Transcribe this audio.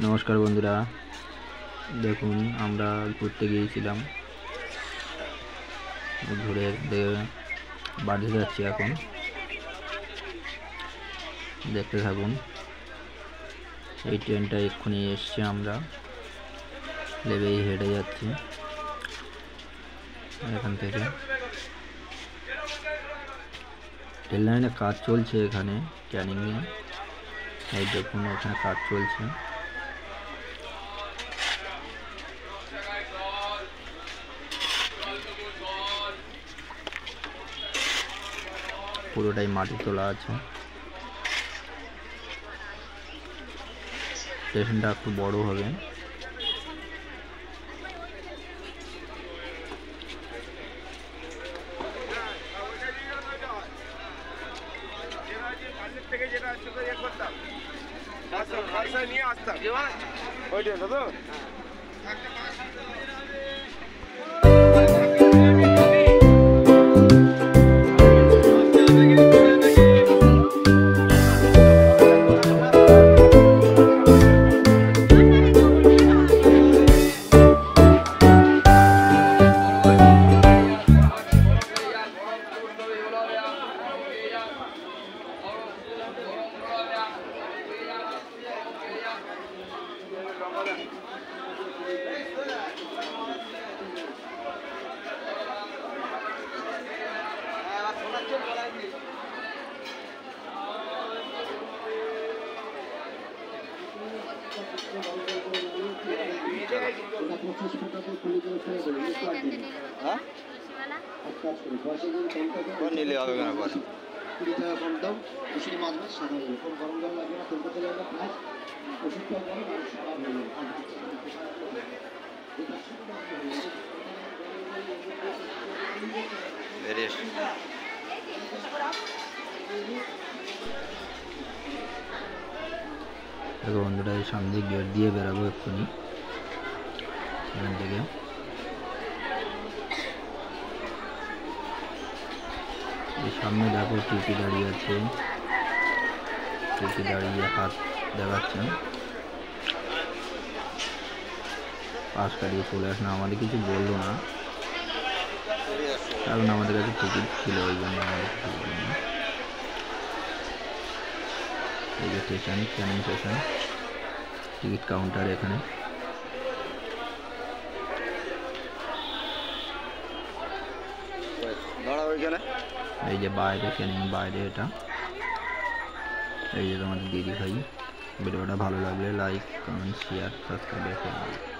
নমস্কার বন্ধুরা, দেখুন আমরা ঘুরতে গিয়েছিলাম, ঘুরে বাড়ি যাচ্ছি। এখন দেখতে থাকুন। এই ট্রেনটা এক্ষুনি এসছে, আমরা লেবেই হেঁটে যাচ্ছি এখান থেকে। রেল লাইনে কাজ চলছে এখানে ক্যানিংয়ে, এই দেখুন ওখানে কাজ চলছে। পুরোটাই মাটি তোলা আছে। স্টেশনটা একটু বড় হবে। নিলে হবে কেন পরে 20 টাকা কম দাম, বেশি মাছ মাছ সাদা হয়ে কোনো গরম জল লাগবে না, তেলতে চলে যাবে প্লাস ওষুধটাও গরম আর সাদা হয়ে দেখো বন্ধুরা, এই সামনে গেট দিয়ে বেরাবো এক্ষুনি এখান থেকে। এই সামনে দেখো টিটি দাঁড়িয়ে আছে, টিটি দাঁড়িয়ে হাত দেখাচ্ছে। পাশ কাটিয়ে চলে আসলে আমাদের কিছু বললো না, কারণ আমাদের কাছে টিকিট ছিল, ওই জন্য আমাদের কিছু বললো না। এই যে station, Canning station, ticket counter এখানে। এই যে বাইরে ক্যানিং বাইরে, এটা এই যে তোমাদের দিদি ভাই। ভিডিওটা ভালো লাগলে লাইক, কমেন্ট, শেয়ার, সাবস্ক্রাইব করুন।